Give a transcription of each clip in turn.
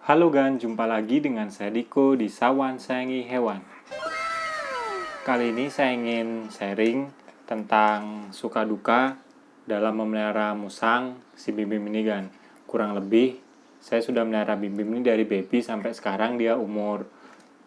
Halo Gan, jumpa lagi dengan saya Diko di Sawan Sayangi Hewan. Kali ini saya ingin sharing tentang suka duka dalam memelihara musang si Bim Bim ini Gan. Kurang lebih saya sudah melihara Bim Bim ini dari baby sampai sekarang dia umur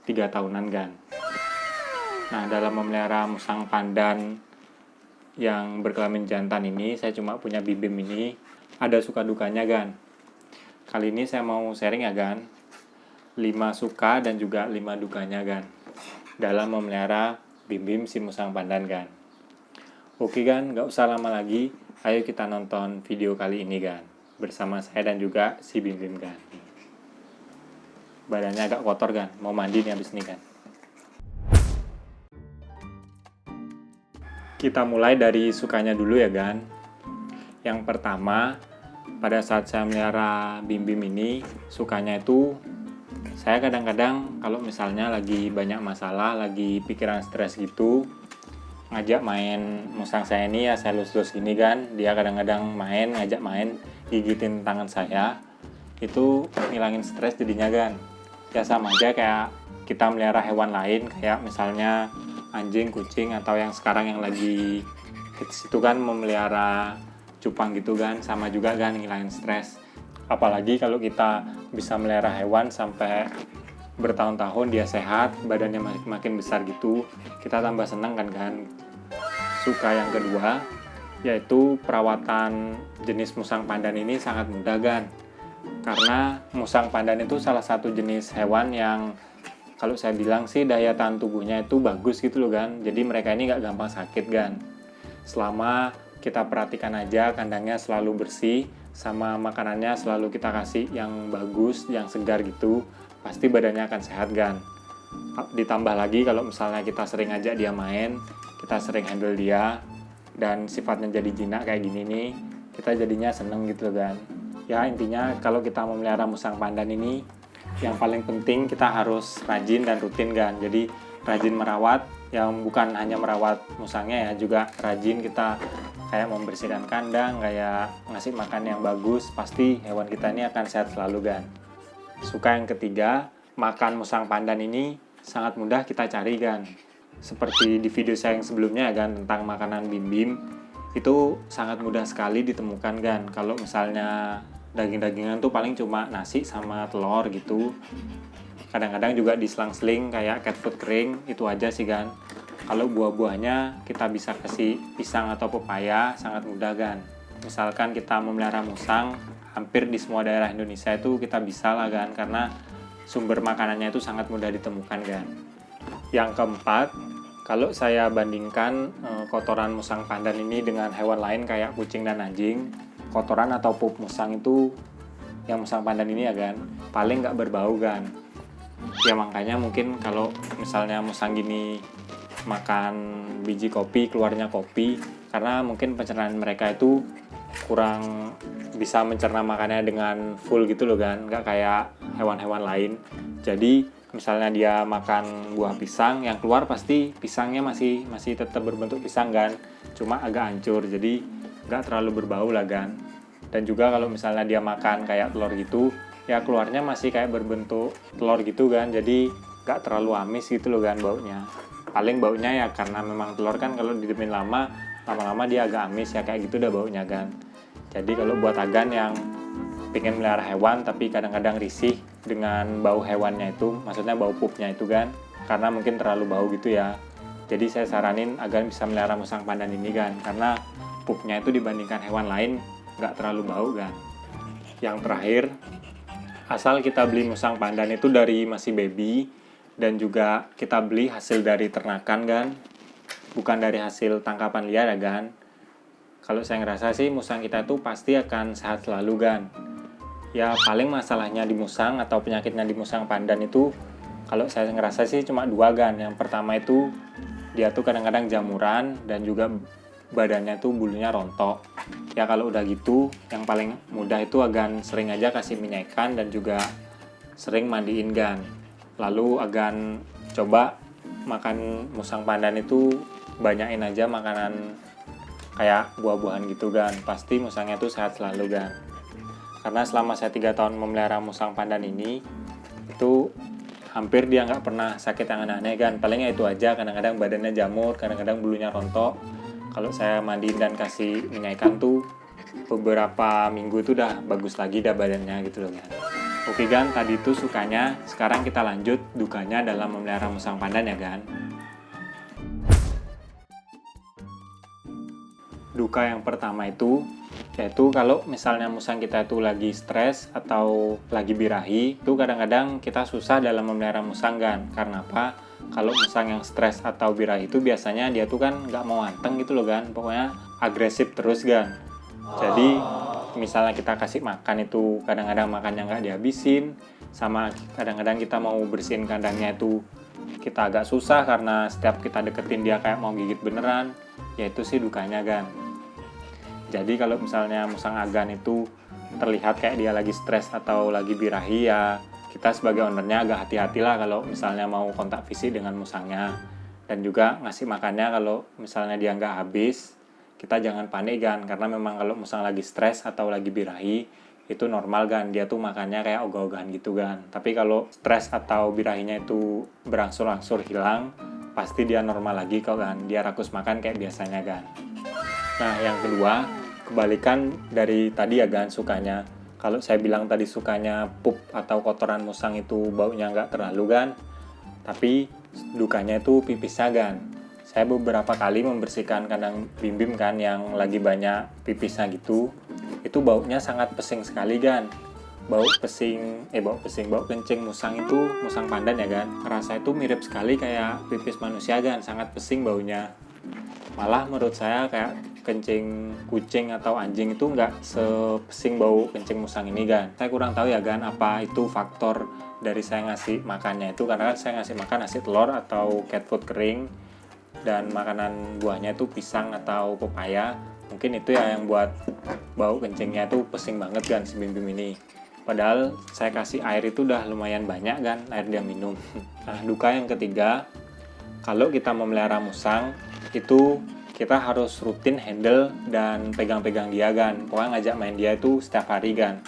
3 tahunan Gan. Nah, dalam memelihara musang pandan yang berkelamin jantan ini, saya cuma punya Bim Bim ini, ada suka dukanya Gan. Kali ini saya mau sharing ya Gan, 5 suka dan juga 5 dukanya Gan dalam memelihara Bim Bim si musang pandan Gan. Oke Gan, gak usah lama lagi, ayo kita nonton video kali ini Gan, bersama saya dan juga si Bim Bim Gan. Badannya agak kotor Gan, mau mandi nih abis ini Gan. Kita mulai dari sukanya dulu ya Gan. Yang pertama, pada saat saya melihara Bim Bim ini, sukanya itu saya kadang-kadang kalau misalnya lagi banyak masalah, lagi pikiran stres gitu, ngajak main musang saya ini ya, saya lus-lus gini kan, dia kadang-kadang main, ngajak main, gigitin tangan saya, itu ngilangin stres jadinya kan. Ya sama aja kayak kita melihara hewan lain, kayak misalnya anjing, kucing, atau yang sekarang yang lagi itu kan memelihara cupang gitu kan, sama juga kan ngilangin stres. Apalagi kalau kita bisa melihara hewan sampai bertahun-tahun dia sehat, badannya makin besar gitu, kita tambah senang kan. Suka yang kedua yaitu perawatan jenis musang pandan ini sangat mudah kan, karena musang pandan itu salah satu jenis hewan yang kalau saya bilang sih daya tahan tubuhnya itu bagus gitu loh kan, jadi mereka ini nggak gampang sakit kan. Selama kita perhatikan aja kandangnya selalu bersih, sama makanannya selalu kita kasih yang bagus, yang segar gitu, pasti badannya akan sehat kan. Ditambah lagi kalau misalnya kita sering ajak dia main, kita sering handle dia, dan sifatnya jadi jinak kayak gini nih, kita jadinya seneng gitu kan. Ya intinya kalau kita memelihara musang pandan ini, yang paling penting kita harus rajin dan rutin kan. Jadi rajin merawat, yang bukan hanya merawat musangnya ya, juga rajin kita kayak membersihkan kandang, kayak ngasih makan yang bagus, pasti hewan kita ini akan sehat selalu kan. Suka yang ketiga, makan musang pandan ini sangat mudah kita cari kan. Seperti di video saya yang sebelumnya kan, tentang makanan Bim Bim, itu sangat mudah sekali ditemukan kan. Kalau misalnya daging-dagingan tuh paling cuma nasi sama telur gitu, kadang-kadang juga diselang-seling kayak cat food kering, itu aja sih kan. Kalau buah-buahnya kita bisa kasih pisang atau pepaya, sangat mudah kan. Misalkan kita memelihara musang, hampir di semua daerah Indonesia itu kita bisa lah kan, karena sumber makanannya itu sangat mudah ditemukan kan. Yang keempat, kalau saya bandingkan kotoran musang pandan ini dengan hewan lain kayak kucing dan anjing, kotoran atau pup musang itu, yang musang pandan ini ya kan, paling nggak berbau kan. Ya makanya mungkin kalau misalnya musang gini makan biji kopi, keluarnya kopi, karena mungkin pencernaan mereka itu kurang bisa mencerna makannya dengan full gitu loh kan, nggak kayak hewan-hewan lain. Jadi misalnya dia makan buah pisang, yang keluar pasti pisangnya masih tetap berbentuk pisang kan, cuma agak hancur, jadi nggak terlalu berbau lah kan. Dan juga kalau misalnya dia makan kayak telur gitu, ya keluarnya masih kayak berbentuk telur gitu kan, jadi nggak terlalu amis gitu loh kan baunya. Paling baunya ya karena memang telur kan kalau didiemin lama-lama dia agak amis ya, kayak gitu udah baunya kan. Jadi kalau buat agan yang pengen melihara hewan tapi kadang-kadang risih dengan bau hewannya itu, maksudnya bau pupnya itu kan, karena mungkin terlalu bau gitu ya, jadi saya saranin agar bisa melihara musang pandan ini kan, karena pupnya itu dibandingkan hewan lain nggak terlalu bau kan. Yang terakhir, asal kita beli musang pandan itu dari masih baby, dan juga kita beli hasil dari ternakan kan, bukan dari hasil tangkapan liar ya kan. Kalau saya ngerasa sih musang kita itu pasti akan sehat selalu kan. Ya paling masalahnya di musang atau penyakitnya di musang pandan itu, kalau saya ngerasa sih cuma dua kan. Yang pertama itu dia tuh kadang-kadang jamuran, dan juga badannya tuh bulunya rontok. Ya kalau udah gitu, yang paling mudah itu agan sering aja kasih minyak ikan dan juga sering mandiin kan. Lalu agan coba makan musang pandan itu banyain aja makanan kayak buah-buahan gitu kan, pasti musangnya tuh sehat selalu kan. Karena selama saya 3 tahun memelihara musang pandan ini, itu hampir dia nggak pernah sakit yang aneh-aneh kan. Palingnya itu aja, kadang-kadang badannya jamur, kadang-kadang bulunya rontok. Kalau saya mandiin dan kasih minyak ikan tuh, beberapa minggu itu udah bagus lagi dah badannya gitu loh kan. Oke kan, tadi itu sukanya, sekarang kita lanjut dukanya dalam memelihara musang pandan ya kan. Duka yang pertama itu yaitu kalau misalnya musang kita itu lagi stres atau lagi birahi, itu kadang-kadang kita susah dalam memelihara musang kan. Karena apa? Kalau musang yang stres atau birahi itu biasanya dia tuh kan nggak mau anteng gitu loh kan, pokoknya agresif terus kan. Jadi misalnya kita kasih makan itu kadang-kadang makannya nggak dihabisin, sama kadang-kadang kita mau bersihin kandangnya itu kita agak susah karena setiap kita deketin dia kayak mau gigit beneran, yaitu sih dukanya kan. Jadi kalau misalnya musang agan itu terlihat kayak dia lagi stres atau lagi birahi, ya kita sebagai ownernya agak hati-hatilah kalau misalnya mau kontak fisik dengan musangnya. Dan juga ngasih makannya kalau misalnya dia nggak habis, kita jangan panik kan, karena memang kalau musang lagi stres atau lagi birahi itu normal kan, dia tuh makannya kayak ogah-ogahan gitu kan. Tapi kalau stres atau birahinya itu berangsur-angsur hilang, pasti dia normal lagi kok kan, dia rakus makan kayak biasanya kan. Nah yang kedua, kebalikan dari tadi ya kan sukanya. Kalau saya bilang tadi sukanya pup atau kotoran musang itu baunya nggak terlalu kan, tapi dukanya itu pipisnya kan. Saya beberapa kali membersihkan kandang bim-bim kan yang lagi banyak pipisnya gitu, itu baunya sangat pesing sekali kan. Bau kencing musang itu, musang pandan ya kan, rasa itu mirip sekali kayak pipis manusia kan, sangat pesing baunya. Malah menurut saya kayak kencing kucing atau anjing itu nggak sepesing bau kencing musang ini kan. Saya kurang tahu ya kan apa itu faktor dari saya ngasih makannya itu, karena kan saya ngasih makan nasi telur atau cat food kering dan makanan buahnya itu pisang atau pepaya. Mungkin itu ya yang buat bau kencingnya itu pesing banget kan si bim-bim ini. Padahal saya kasih air itu udah lumayan banyak kan air dia minum. Nah duka yang ketiga, kalau kita memelihara musang itu kita harus rutin handle dan pegang-pegang dia kan, pokoknya ngajak main dia itu setiap hari kan.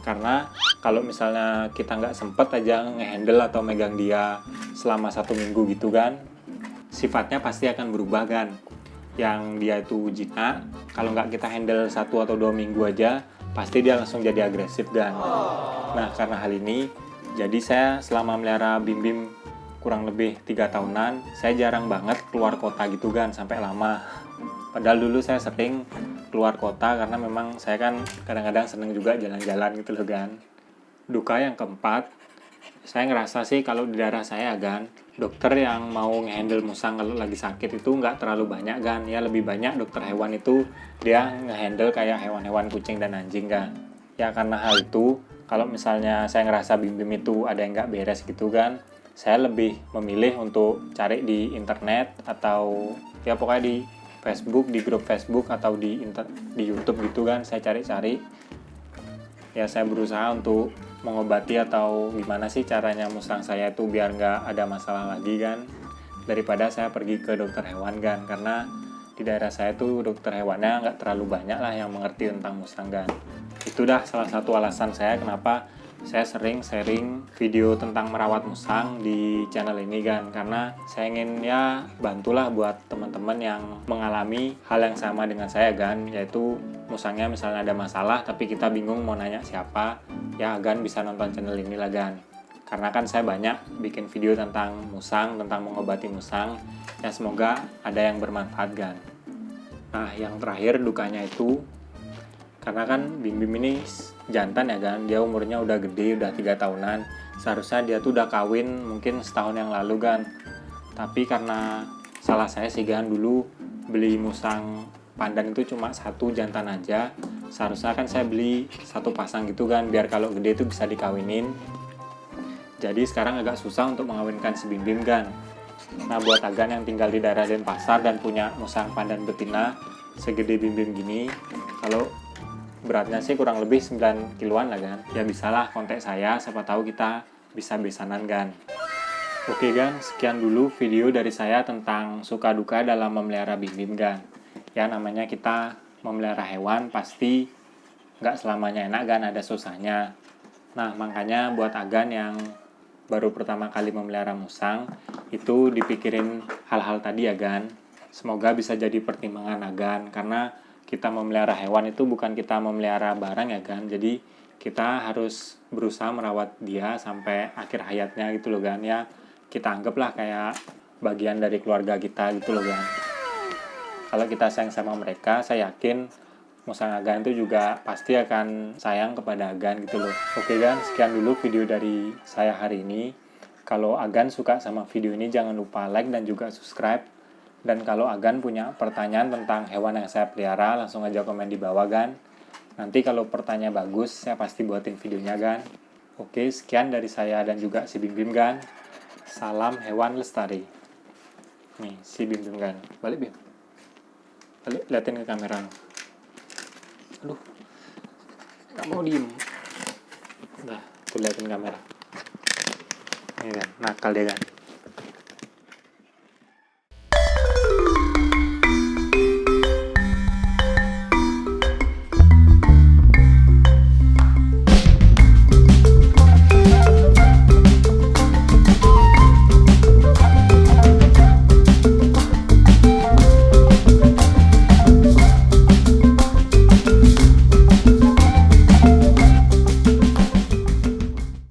Karena kalau misalnya kita nggak sempet aja ngehandle atau megang dia selama 1 minggu gitu kan, sifatnya pasti akan berubah kan. Yang dia itu jinak, kalau nggak kita handle 1 atau 2 minggu aja, pasti dia langsung jadi agresif kan. Nah karena hal ini, jadi saya selama melihara bim-bim kurang lebih 3 tahunan, saya jarang banget keluar kota gitu kan, sampai lama. Padahal dulu saya sering keluar kota karena memang saya kan kadang-kadang seneng juga jalan-jalan gitu loh kan. Duka yang keempat, saya ngerasa sih kalau di daerah saya kan, dokter yang mau ngehandle musang kalau lagi sakit itu nggak terlalu banyak kan. Ya lebih banyak dokter hewan itu dia ngehandle kayak hewan-hewan kucing dan anjing kan. Ya karena hal itu, kalau misalnya saya ngerasa bim-bim itu ada yang nggak beres gitu kan, saya lebih memilih untuk cari di internet atau ya pokoknya di Facebook, di grup Facebook atau di YouTube gitu kan, saya cari-cari. Ya saya berusaha untuk mengobati atau gimana sih caranya musang saya itu biar nggak ada masalah lagi kan, daripada saya pergi ke dokter hewan kan, karena di daerah saya tuh dokter hewannya nggak terlalu banyak lah yang mengerti tentang musang kan. Itu dah salah satu alasan saya kenapa saya sering sharing video tentang merawat musang di channel ini kan, karena saya ingin ya bantulah buat teman-teman yang mengalami hal yang sama dengan saya kan, yaitu musangnya misalnya ada masalah tapi kita bingung mau nanya siapa, ya Gan bisa nonton channel ini lah Gan. Karena kan saya banyak bikin video tentang musang, tentang mengobati musang, ya semoga ada yang bermanfaat Gan. Nah yang terakhir dukanya itu, karena kan bim-bim ini jantan ya kan, dia umurnya udah gede, udah 3 tahunan. Seharusnya dia tuh udah kawin mungkin setahun yang lalu kan. Tapi karena salah saya sih kan, dulu beli musang pandan itu cuma 1 jantan aja. Seharusnya kan saya beli 1 pasang gitu kan, biar kalau gede itu bisa dikawinin. Jadi sekarang agak susah untuk mengawinkan si bim-bim kan. Nah buat agan yang tinggal di daerah Denpasar dan punya musang pandan betina segede bim-bim gini, kalau beratnya sih kurang lebih 9 kiloan lah kan, ya bisalah kontak saya, siapa tahu kita bisa besanan kan. Oke kan, sekian dulu video dari saya tentang suka duka dalam memelihara bim-bim kan. Ya namanya kita memelihara hewan pasti nggak selamanya enak kan, ada susahnya. Nah, makanya buat Agan yang baru pertama kali memelihara musang, itu dipikirin hal-hal tadi ya Gan. Semoga bisa jadi pertimbangan Agan, karena kita memelihara hewan itu bukan kita memelihara barang ya Gan. Jadi kita harus berusaha merawat dia sampai akhir hayatnya gitu loh Gan. Ya, kita anggaplah kayak bagian dari keluarga kita gitu loh Gan. Kalau kita sayang sama mereka, saya yakin musang Agan itu juga pasti akan sayang kepada Agan gitu loh. Oke Gan, sekian dulu video dari saya hari ini. Kalau Agan suka sama video ini, jangan lupa like dan juga subscribe. Dan kalau Agan punya pertanyaan tentang hewan yang saya pelihara, langsung aja komen di bawah Gan. Nanti kalau pertanyaan bagus, saya pasti buatin videonya Gan. Oke, sekian dari saya dan juga si Bim Bim Gan. Salam hewan lestari. Nih, si Bim Bim Gan. Balik Bim. Balik, liatin ke kamera. Aduh, nggak mau diem. Nah, tuh liatin kamera. Ini kan, nakal dia kan.